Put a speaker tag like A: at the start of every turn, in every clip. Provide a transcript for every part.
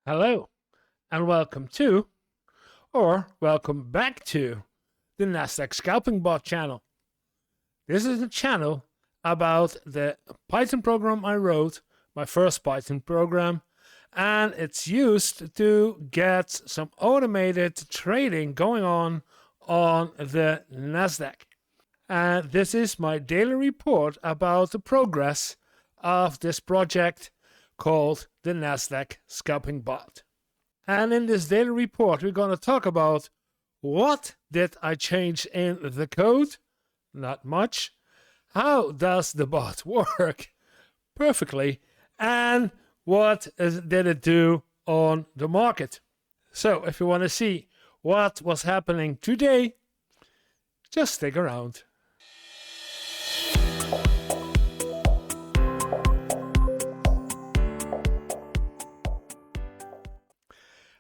A: Hello, and welcome to, or welcome back to, the Nasdaq Scalping Bot channel. This is a channel about the Python program I wrote, my first Python program, and it's used to get some automated trading going on the Nasdaq. And this is my daily report about the progress of this project called the Nasdaq Scalping Bot. And in this daily report, we're going to talk about what did I change in the code? Not much. How does the bot work? Perfectly. And what did it do on the market? So if you want to see what was happening today, just stick around.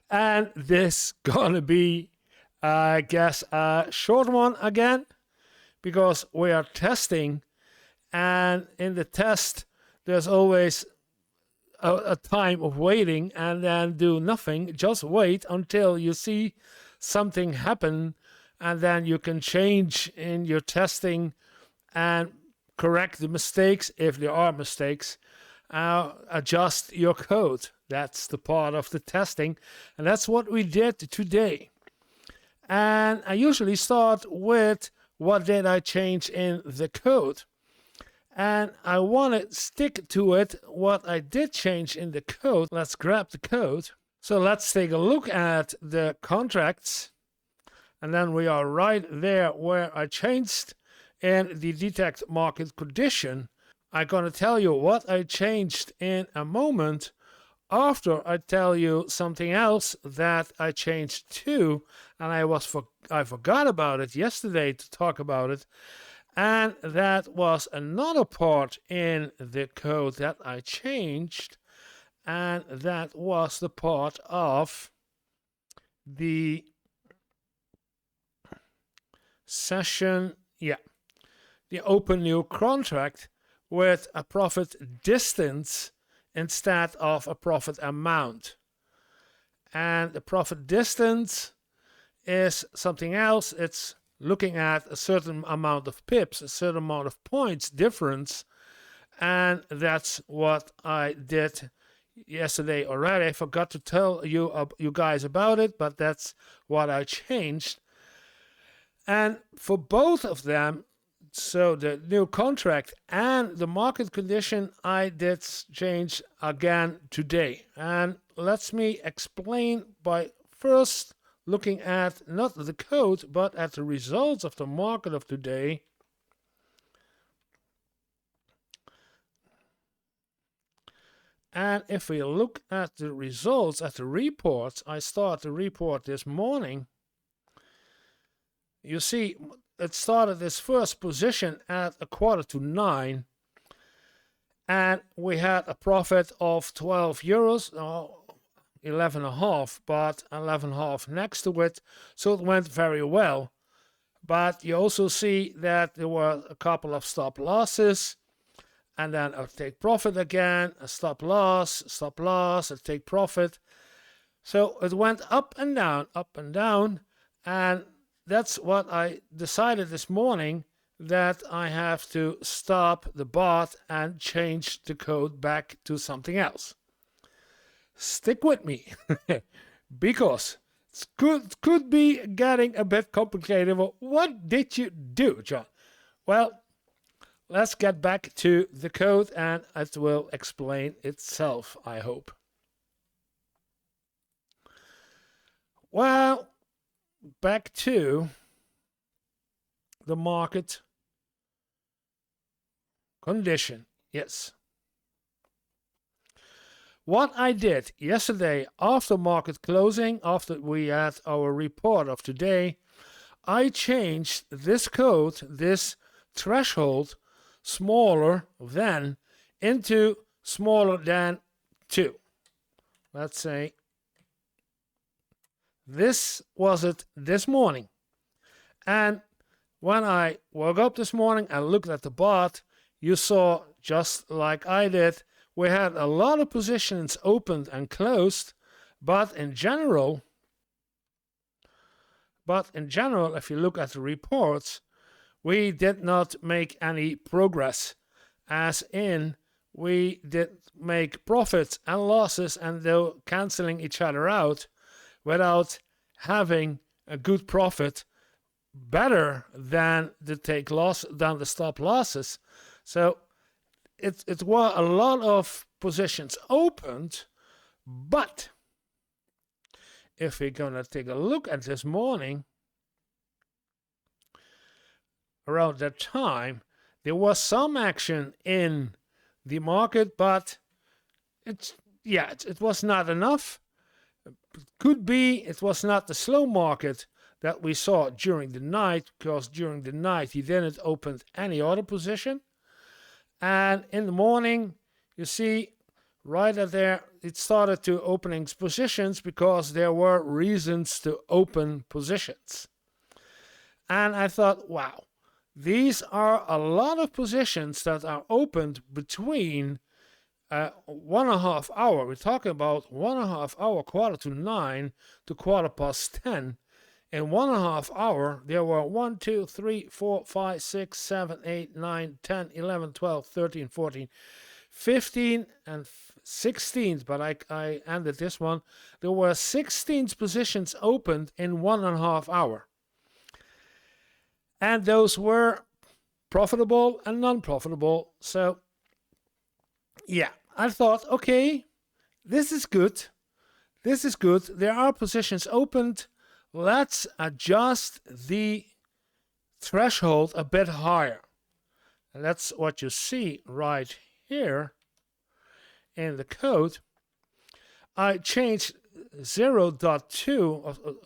A: And this gonna be, I guess, a short one again, because we are testing, and in the test there's always a time of waiting and then do nothing. Just wait until you see something happen, and then you can change in your testing and correct the mistakes if there are mistakes. Adjust your code. That's the part of the testing, and that's what we did today. And I usually start with what did I change in the code, and I want to stick to it, what I did change in the code. Let's grab the code. So let's take a look at the contracts, and then we are right there where I changed in the detect market condition. I'm going to tell you what I changed in a moment after I tell you something else that I changed too, and I forgot about it yesterday to talk about it, and that was another part in the code that I changed, and that was the part of the session, the open new contract with a profit distance instead of a profit amount. And the profit distance is something else. It's looking at a certain amount of pips, a certain amount of points difference, and that's what I did yesterday already. I forgot to tell you guys about it, but that's what I changed. And for both of them, so the new contract and the market condition, I did change again today. And let me explain by first looking at not the code, but at the results of the market of today. And if we look at the results, at the reports, I start the report this morning. You see, it started its first position at 9:15, and we had a profit of 12 euros, 11.5, but 11.5 next to it, so it went very well. But you also see that there were a couple of stop losses, and then a take profit again, a stop loss, a take profit. So it went up and down, and that's what I decided this morning, that I have to stop the bot and change the code back to something else. Stick with me, because it could be getting a bit complicated. What did you do, John? Well, let's get back to the code and it will explain itself, I hope. Well, back to the market condition. Yes. What I did yesterday after market closing, after we had our report of today, I changed this code, this threshold, smaller than, into smaller than 2. Let's say this was it this morning. And when I woke up this morning and looked at the bot, you saw, just like I did, we had a lot of positions opened and closed, But in general, if you look at the reports, we did not make any progress, as in we did make profits and losses and they're canceling each other out without having a good profit better than the stop losses. So it were a lot of positions opened, but if we're gonna take a look at this morning, around that time, there was some action in the market, but it was not enough. Could be it was not the slow market that we saw during the night, because during the night he didn't open any other position. And in the morning, you see, right at there, it started to opening positions because there were reasons to open positions. And I thought, wow, these are a lot of positions that are opened between 1.5 hour. We're talking about 1.5 hour, 8:45 to 10:15. In 1.5 hour, there were 1, 2, 3, 4, 5, 6, 7, 8, 9, 10, 11, 12, 13, 14, 15, and 16. But I ended this one. There were 16 positions opened in 1.5 hour. And those were profitable and non-profitable. So, yeah, I thought, okay, this is good. This is good. There are positions opened. Let's adjust the threshold a bit higher. And that's what you see right here in the code. I changed 0.02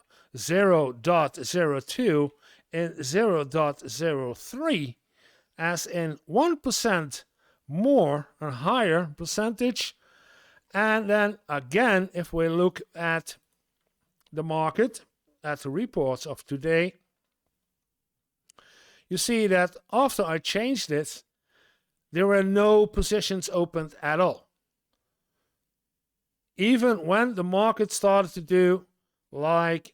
A: and 0.03, as in 1% more or higher percentage. And then again, if we look at the market, at the reports of today, you see that after I changed it, there were no positions opened at all. Even when the market started to do like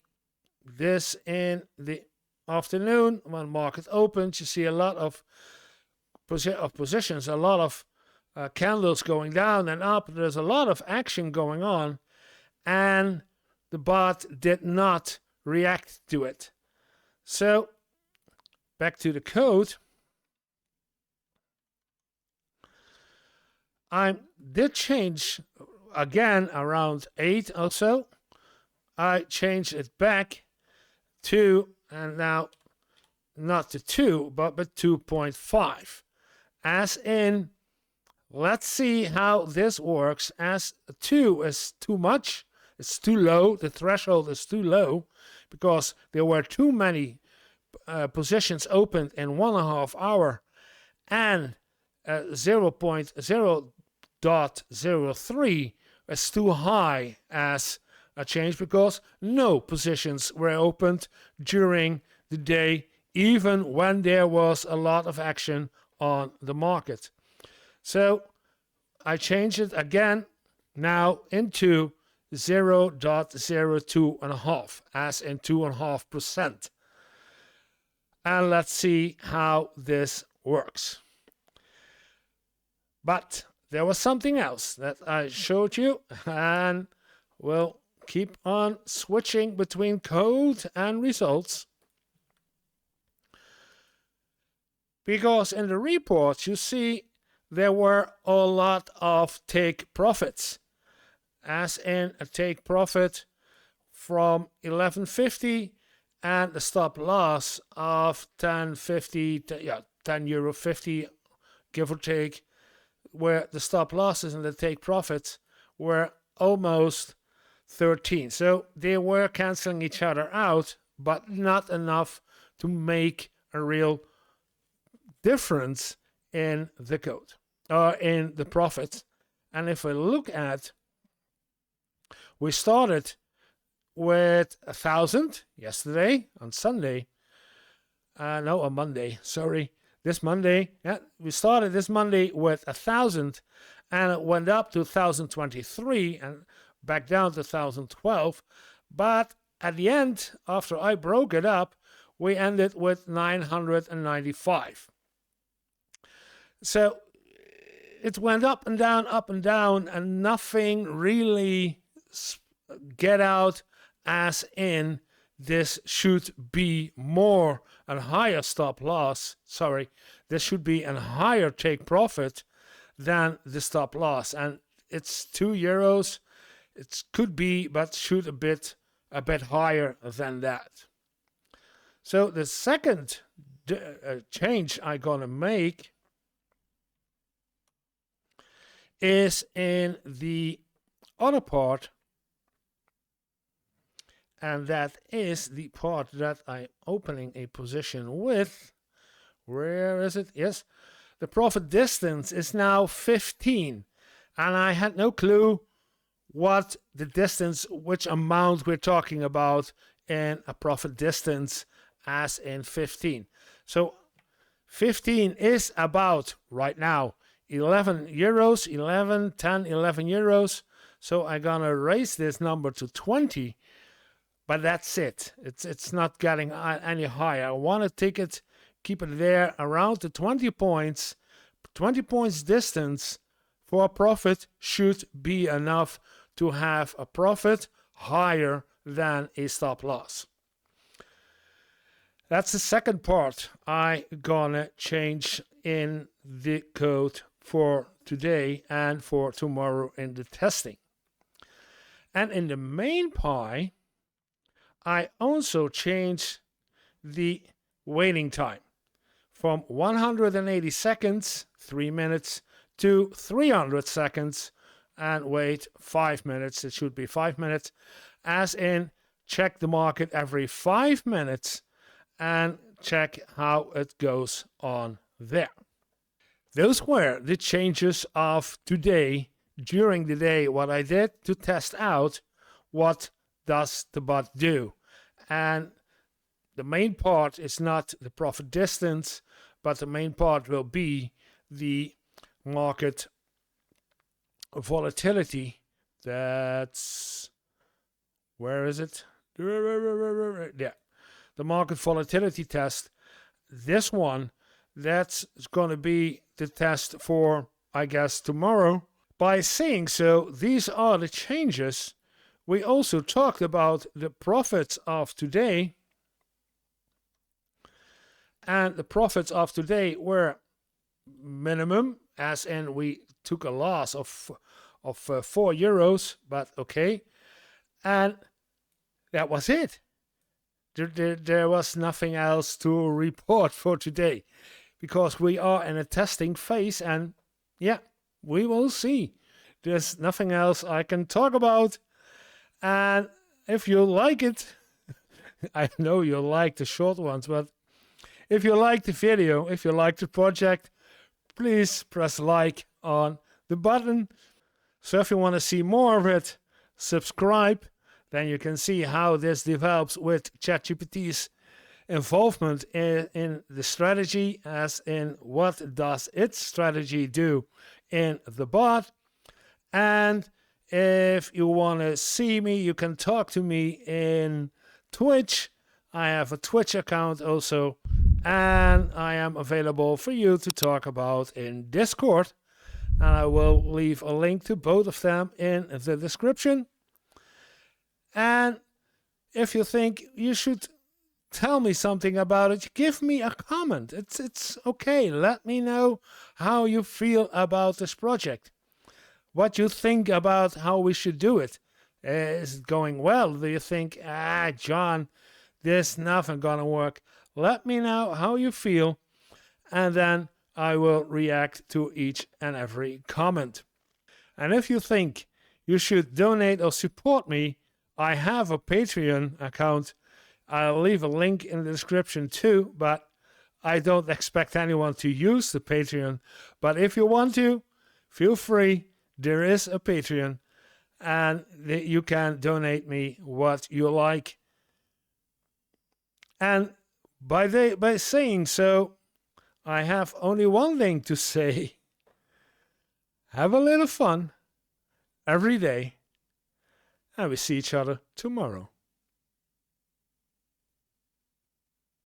A: this in the afternoon, when market opens, you see a lot of positions, a lot of candles going down and up. There's a lot of action going on, and the bot did not react to it. So back to the code. I did change again around 8 or so. I changed it back to, and now not to 2, but 2.5. As in, let's see how this works. As 2 is too much, it's too low, the threshold is too low, because there were too many positions opened in 1.5 hour, and 0.03 is too high as a change, because no positions were opened during the day, even when there was a lot of action on the market. So I changed it again now into 0.02.5, as in 2.5%. And let's see how this works. But there was something else that I showed you, and we'll keep on switching between code and results. Because in the reports, you see there were a lot of take profits, as in a take profit from 11.50 and a stop loss of 10.50, €10.50, give or take, where the stop losses and the take profits were almost 13. So they were canceling each other out, but not enough to make a real difference in the code or in the profits. And if we look at, we started with 1,000 yesterday on Sunday. On Monday, sorry. This Monday, we started this Monday with 1,000, and it went up to 1,023, back down to 1012. But at the end, after I broke it up, we ended with 995. So it went up and down, and nothing really get out, as in this should be more and higher stop loss. Sorry, this should be a higher take profit than the stop loss. And it's €2. It could be, but should a bit higher than that. So the second change I'm gonna make is in the other part, and that is the part that I'm opening a position with. Where is it? Yes, the profit distance is now 15, and I had no clue what the distance, which amount we're talking about in a profit distance as in 15. So 15 is about right now €11, 11 euros. So I'm gonna raise this number to 20, but that's it. It's not getting any higher. I want to keep it there around the 20 points. 20 points distance for a profit should be enough to have a profit higher than a stop loss. That's the second part I'm gonna change in the code for today and for tomorrow in the testing. And in the main pie, I also changed the waiting time from 180 seconds, 3 minutes, to 300 seconds, and wait 5 minutes. It should be 5 minutes, as in check the market every 5 minutes and check how it goes on there. Those were the changes of today, during the day, what I did to test out what does the bot do. And the main part is not the profit distance, but the main part will be the market volatility. That's, where is it? Yeah, the market volatility test. This one, that's going to be the test for, I guess, tomorrow. By saying so, these are the changes. We also talked about the profits of today, and the profits of today were minimum, as in we took a loss of €4, but okay, and that was it. There was nothing else to report for today, because we are in a testing phase, and yeah, we will see. There's nothing else I can talk about. And if you like it, I know you like the short ones, but if you like the video, if you like the project, please press like on the button. So if you want to see more of it, subscribe. Then you can see how this develops with ChatGPT's involvement in the strategy, as in what does its strategy do in the bot. And if you want to see me, you can talk to me in Twitch. I have a Twitch account also, and I am available for you to talk about in Discord. And I will leave a link to both of them in the description. And if you think you should tell me something about it, give me a comment. It's okay. Let me know how you feel about this project. What you think about how we should do it. Is it going well? Do you think, John, this nothing gonna work? Let me know how you feel, and then I will react to each and every comment. And if you think you should donate or support me, I have a Patreon account. I'll leave a link in the description too, but I don't expect anyone to use the Patreon. But if you want to, feel free. There is a Patreon, and you can donate me what you like. And by saying so, I have only one thing to say. Have a little fun every day, and we see each other tomorrow.